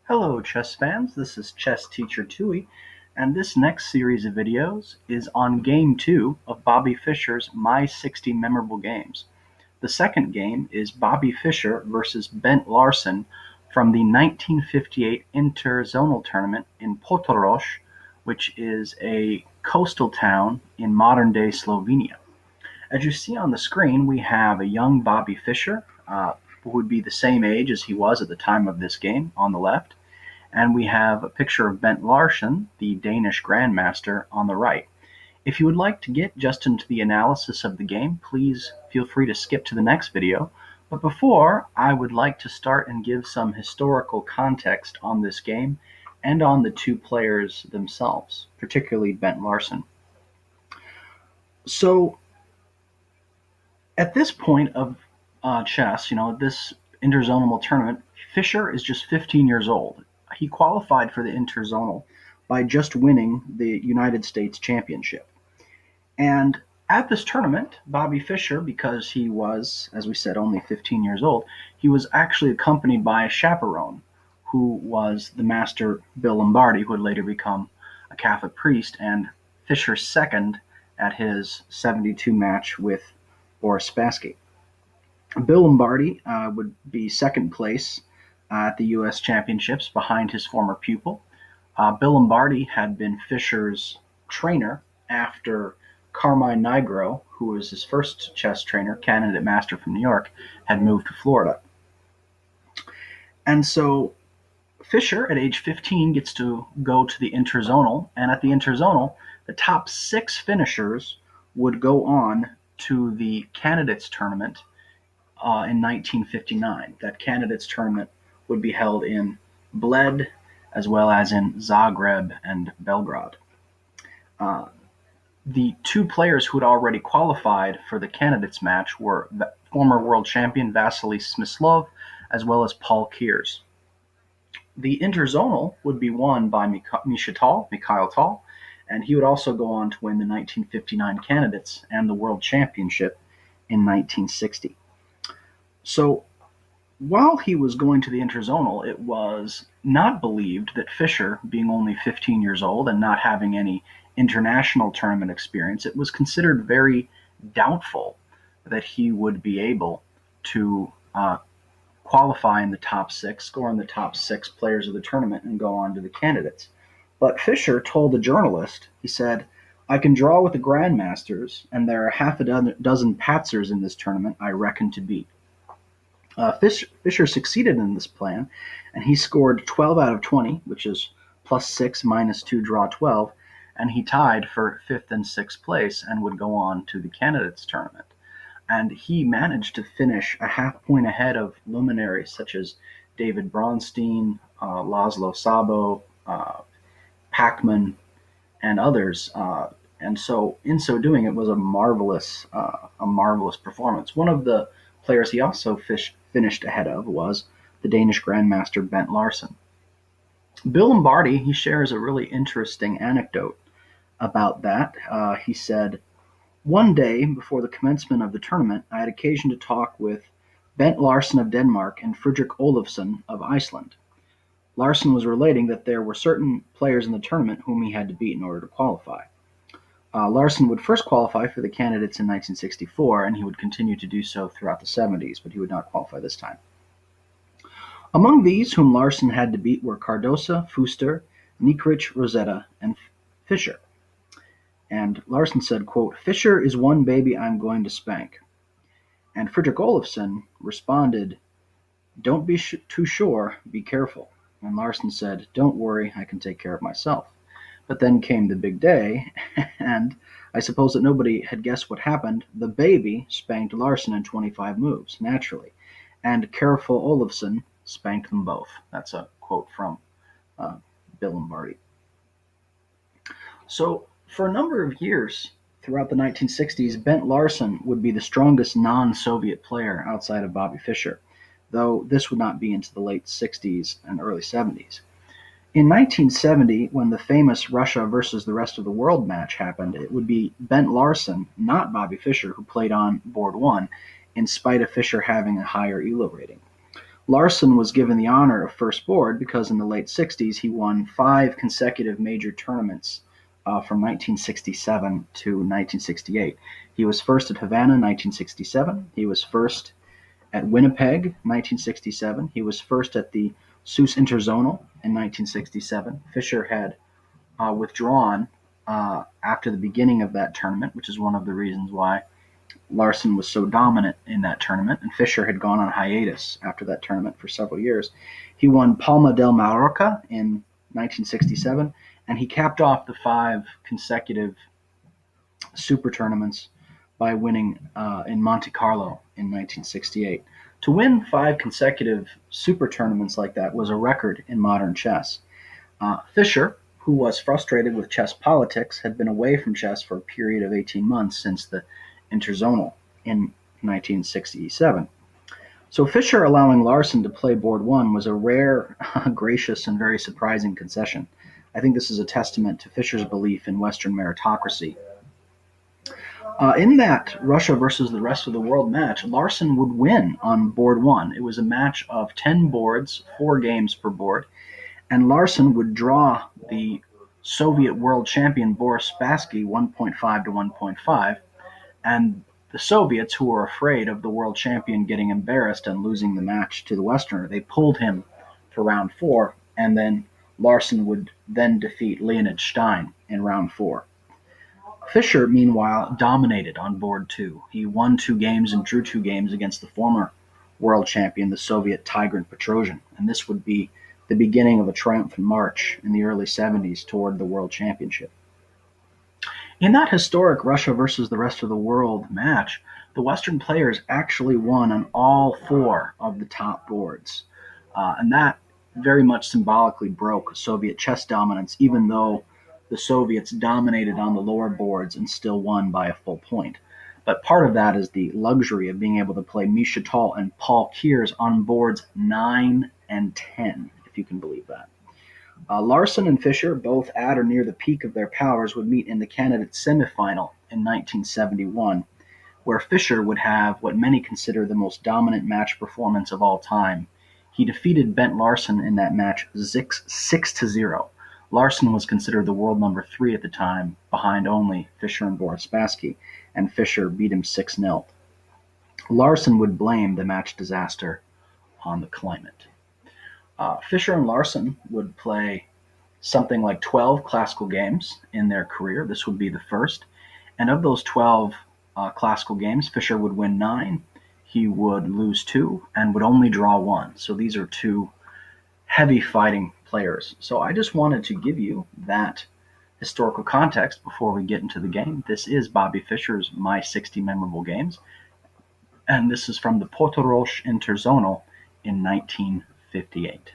Hello chess fans, this is Chess Teacher Tui, and this next series of videos is on Game 2 of Bobby Fischer's My 60 Memorable Games. The second game is Bobby Fischer versus Bent Larsen from the 1958 Interzonal Tournament in Potorož, which is a coastal town in modern-day Slovenia. As you see on the screen, we have a young Bobby Fischer, who would be the same age as he was at the time of this game, on the left. And we have a picture of Bent Larsen, the Danish grandmaster, on the right. If you would like to get just into the analysis of the game, please feel free to skip to the next video. But before, I would like to start and give some historical context on this game and on the two players themselves, particularly Bent Larsen. So, at this point of chess, this interzonal tournament, Fischer is just 15 years old. He qualified for the interzonal by just winning the United States Championship. And at this tournament, Bobby Fischer, because he was, as we said, only 15 years old, he was actually accompanied by a chaperone who was the master Bill Lombardi, who would later become a Catholic priest, and Fischer's second at his 72 match with Boris Spassky. Bill Lombardi would be second place at the U.S. Championships behind his former pupil. Bill Lombardi had been Fischer's trainer after Carmine Nigro, who was his first chess trainer, candidate master from New York, had moved to Florida. And so Fischer, at age 15, gets to go to the interzonal, and at the interzonal, the top 6 finishers would go on to the candidates tournament in 1959. That candidates tournament would be held in Bled as well as in Zagreb and Belgrade. The two players who had already qualified for the candidates match were the former world champion Vasily Smyslov as well as Paul Kears. The interzonal would be won by Mikhail Tal, and he would also go on to win the 1959 candidates and the world championship in 1960. So while he was going to the interzonal, it was not believed that Fischer, being only 15 years old and not having any international tournament experience, it was considered very doubtful that he would be able to qualify in the top 6, score in the top 6 players of the tournament, and go on to the candidates. But Fischer told a journalist, he said, "I can draw with the grandmasters, and there are half a dozen patzers in this tournament I reckon to beat." Fischer succeeded in this plan, and he scored 12 out of 20, which is plus 6 minus 2 draw 12, and he tied for 5th and 6th place and would go on to the candidates tournament. And he managed to finish a half point ahead of luminaries such as David Bronstein, Laszlo Szabo, Pachman, and others. And so, in so doing, it was a marvelous performance. One of the players he also finished ahead of was the Danish grandmaster Bent Larsen. Bill Lombardi, he shares a really interesting anecdote about that. He said, "One day before the commencement of the tournament, I had occasion to talk with Bent Larsen of Denmark and Fredrik Olofsson of Iceland. Larsen was relating that there were certain players in the tournament whom he had to beat in order to qualify. Larsen would first qualify for the candidates in 1964, and he would continue to do so throughout the 70s, but he would not qualify this time. Among these whom Larsen had to beat were Cardosa, Fuster, Niekrich, Rosetta, and Fischer. And Larsen said, quote, 'Fischer is one baby I'm going to spank.' And Fredrik Olofsson responded, 'Don't be too sure, be careful.' And Larsen said, 'Don't worry, I can take care of myself.' But then came the big day, and I suppose that nobody had guessed what happened. The baby spanked Larsen in 25 moves, naturally, and careful Olofsson spanked them both." That's a quote from Bill Lombardi. So for a number of years throughout the 1960s, Bent Larsen would be the strongest non-Soviet player outside of Bobby Fischer, though this would not be into the late 60s and early 70s. In 1970, when the famous Russia versus the rest of the world match happened, it would be Bent Larsen, not Bobby Fischer, who played on board 1, in spite of Fischer having a higher ELO rating. Larsen was given the honor of first board because in the late 60s he won 5 consecutive major tournaments from 1967 to 1968. He was first at Havana in 1967. He was first at Winnipeg 1967. He was first at the Sousse Interzonal in 1967. Fischer had withdrawn after the beginning of that tournament, which is one of the reasons why Larsen was so dominant in that tournament, and Fischer had gone on hiatus after that tournament for several years. He won Palma del Mallorca in 1967, and he capped off the 5 consecutive super tournaments by winning in Monte Carlo in 1968. To win 5 consecutive super tournaments like that was a record in modern chess. Fischer, who was frustrated with chess politics, had been away from chess for a period of 18 months since the Interzonal in 1967. So Fischer allowing Larsen to play board one was a rare, gracious, and very surprising concession. I think this is a testament to Fischer's belief in Western meritocracy. In that Russia versus the rest of the world match, Larsen would win on board one. It was a match of 10 boards, 4 games per board, and Larsen would draw the Soviet world champion Boris Spassky 1.5 to 1.5, and the Soviets, who were afraid of the world champion getting embarrassed and losing the match to the Westerner, they pulled him for round 4, and then Larsen would then defeat Leonid Stein in round 4. Fischer, meanwhile, dominated on board 2. He won 2 games and drew 2 games against the former world champion, the Soviet Tigran Petrosian, and this would be the beginning of a triumphant march in the early 70s toward the world championship. In that historic Russia versus the rest of the world match, the Western players actually won on all 4 of the top boards, and that very much symbolically broke Soviet chess dominance, even though the Soviets dominated on the lower boards and still won by a full point. But part of that is the luxury of being able to play Misha Tal and Paul Kears on boards 9 and 10, if you can believe that. Larsen and Fischer, both at or near the peak of their powers, would meet in the candidate semifinal in 1971, where Fischer would have what many consider the most dominant match performance of all time. He defeated Bent Larsen in that match 6-0. Larsen was considered the world number 3 at the time, behind only Fischer and Boris Spassky, and Fischer beat him 6-0. Larsen would blame the match disaster on the climate. Fischer and Larsen would play something like 12 classical games in their career. This would be the first. And of those 12 classical games, Fischer would win 9, he would lose 2, and would only draw 1. So these are 2 heavy fighting players. So I just wanted to give you that historical context before we get into the game. This is Bobby Fischer's My 60 Memorable Games, and this is from the Portoroche Interzonal in 1958.